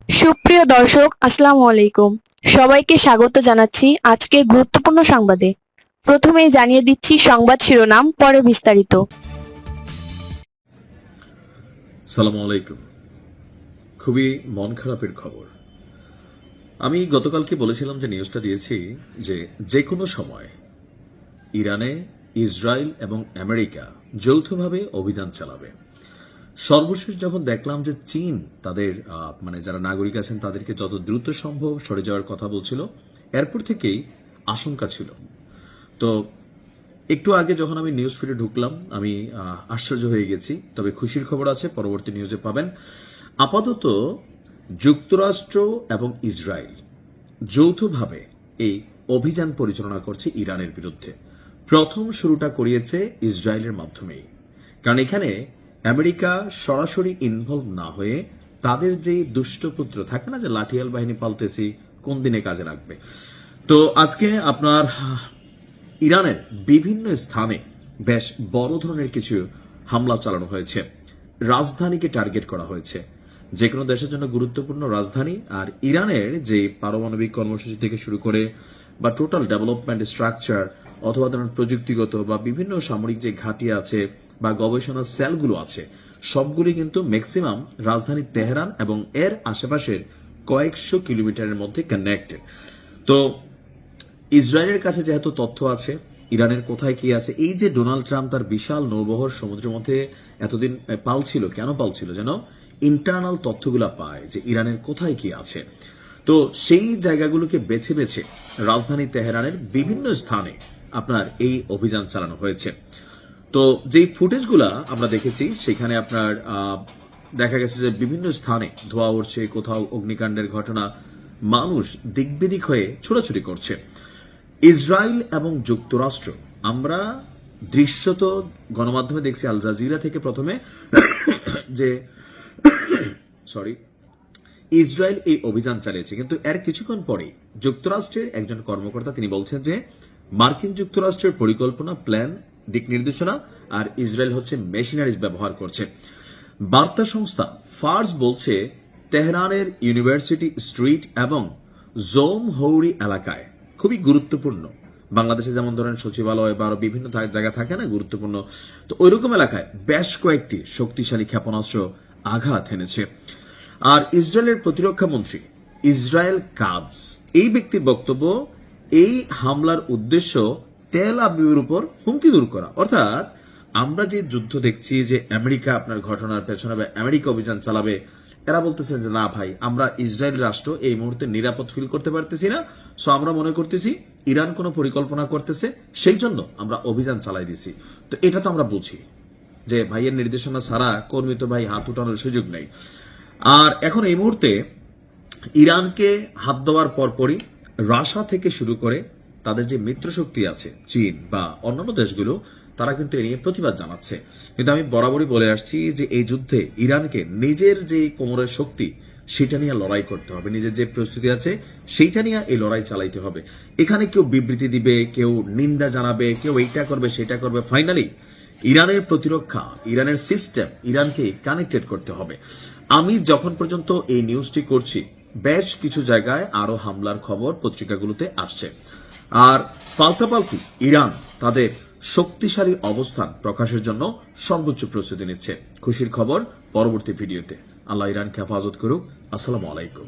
সুপ্রিয় দর্শক, আসসালামু আলাইকুম। সবাইকে স্বাগত জানাচ্ছি আজকের গুরুত্বপূর্ণ সংবাদে। প্রথমেই জানিয়ে দিচ্ছি সংবাদ শিরোনাম, পরে বিস্তারিত। সালামু আলাইকুম। খুবই মন খারাপের খবর। আমি গতকালকে বলেছিলাম যে নিউজটা দিয়েছি যে কোনো সময় ইরানে ইসরায়েল এবং আমেরিকা যৌথভাবে অভিযান চালাবে। সর্বশেষ যখন দেখলাম যে চীন তাদের যারা নাগরিক আছেন তাদেরকে যত দ্রুত সম্ভব সরে যাওয়ার কথা বলছিল, এরপর থেকেই আশঙ্কা ছিল। তো একটু আগে যখন আমি নিউজ ফিডে ঢুকলাম, আমি আশ্চর্য হয়ে গেছি। তবে খুশির খবর আছে, পরবর্তী নিউজে পাবেন। আপাতত যুক্তরাষ্ট্র এবং ইসরায়েল যৌথভাবে এই অভিযান পরিচালনা করছে ইরানের বিরুদ্ধে। প্রথম শুরুটা করিয়েছে ইসরায়েলের মাধ্যমেই, কারণ এখানে আমেরিকা সরাসরি ইনভলভ না হয়ে তাদের যে দুষ্টপুত্র থাকে না, যে লাঠিয়াল বাহিনী পালতেছি কোন দিনে কাজে লাগবে। তো আজকে আপনার ইরানের বিভিন্ন স্থানে বেশ বড় ধরনের কিছু হামলা চালানো হয়েছে। রাজধানীকে টার্গেট করা হয়েছে, যে কোনো দেশের জন্য গুরুত্বপূর্ণ রাজধানী। আর ইরানের যে পারমাণবিক কর্মসূচি থেকে শুরু করে বা টোটাল ডেভেলপমেন্ট স্ট্রাকচার অথবা ধরুন প্রযুক্তিগত বা বিভিন্ন সামরিক যে ঘাঁটি আছে বা গবেষণা সেলগুলো আছে, সবগুলি কিন্তু ম্যাক্সিমাম রাজধানী তেহরান এবং এর আশেপাশের কয়েকশো কিলোমিটারের মধ্যে কানেক্টেড। তো ইসরায়েলের কাছে যেহেতু তথ্য আছে ইরানের কোথায় কি আছে, এই যে ডোনাল্ড ট্রাম্প তার বিশাল নৌবহর সমুদ্রের মধ্যে এতদিন পালছিল, কেন পালছিল? যেন ইন্টারনাল তথ্যগুলো পায় যে ইরানের কোথায় কি আছে। তো সেই জায়গাগুলোকে বেছে বেছে রাজধানী তেহরানের বিভিন্ন স্থানে আপনার এই অভিযান চালানো হয়েছে। তো যেই ফুটেজগুলা আমরা দেখেছি সেখানে আপনার দেখা গেছে যে বিভিন্ন স্থানে ধোঁয়া উঠছে, কোথাও অগ্নিকাণ্ডের ঘটনা, মানুষ দিকবিদিক হয়ে ছোটাছুটি করছে। ইসরায়েল এবং যুক্তরাষ্ট্র, আমরা দৃশ্যত গণমাধ্যমে দেখছি আল জাজিরা থেকে প্রথমে যে ইসরায়েল এই অভিযান চালিয়েছে, কিন্তু এর কিছুক্ষণ পরেই যুক্তরাষ্ট্রের একজন কর্মকর্তা তিনি বলছেন যে মার্কিন যুক্তরাষ্ট্রের পরিকল্পনা, প্ল্যান, দিক নির্দেশনা আর ইসরায়েল হচ্ছে মেশিনারিজ ব্যবহার করছে। বার্তা সংস্থা ফার্স বলছে তেহরানের ইউনিভার্সিটি স্ট্রিট এবং জোম হৌরি এলাকায় খুবই গুরুত্বপূর্ণ, বাংলাদেশে যেমন ধরেন সচিবালয় বা আরো বিভিন্ন জায়গা থাকে না গুরুত্বপূর্ণ, তো ওইরকম এলাকায় বেশ কয়েকটি শক্তিশালী ক্ষেপণাস্ত্র আঘাত এনেছে। আর ইসরায়েলের প্রতিরক্ষা মন্ত্রী ইসরায়েল কাজ, এই ব্যক্তির বক্তব্য, এই হামলার উদ্দেশ্য তেল আবিবের উপর হুমকি দূর করা। অর্থাৎ আমরা যে যুদ্ধ দেখছি যে আমেরিকা আপনার ঘটনার পেছনে বা আমেরিকা অভিযান চালাবে, এরা বলতেছেন যে না ভাই, আমরা ইসরায়েল রাষ্ট্র এই মুহূর্তে নিরাপদ ফিল করতে পারতেছি না, সো আমরা মনে করতেছি ইরান কোনো পরিকল্পনা করতেছে, সেই জন্য আমরা অভিযান চালাই দিছি। তো এটা তো আমরা বুঝি যে ভাইয়ের নির্দেশনা ছাড়া কর্মী তো ভাই হাত উঠানোর সুযোগ নেই। আর এখন এই মুহূর্তে ইরানকে হাত দেওয়ার পরপরই রাশিয়া থেকে শুরু করে তাদের যে মিত্রশক্তি আছে চীন বা অন্যান্য দেশগুলো, তারা কিন্তু এ নিয়ে প্রতিবাদ জানাচ্ছে। কিন্তু আমি বরাবরই বলে আসছি যে এই যুদ্ধে ইরানকে নিজের যে কোমরের শক্তি সেটা নিয়ে লড়াই করতে হবে, নিজের যে প্রস্তুতি আছে সেইটা নিয়ে এই লড়াই চালাইতে হবে। এখানে কেউ বিবৃতি দিবে, কেউ নিন্দা জানাবে, কেউ এইটা করবে সেটা করবে, ফাইনালি ইরানের প্রতিরক্ষা, ইরানের সিস্টেম, ইরানকে কানেক্টেড করতে হবে। আমি যখন পর্যন্ত এই নিউজটি করছি বেশ কিছু জায়গায় আরো হামলার খবর পত্রিকাগুলোতে আসছে। আর পাল্টাপাল্টি ইরান তাদের শক্তিশালী অবস্থান প্রকাশের জন্য সর্বোচ্চ প্রস্তুতি নিচ্ছে। খুশির খবর পরবর্তী ভিডিওতে। আল্লাহ ইরানকে হেফাজত করুক। আসসালামু আলাইকুম।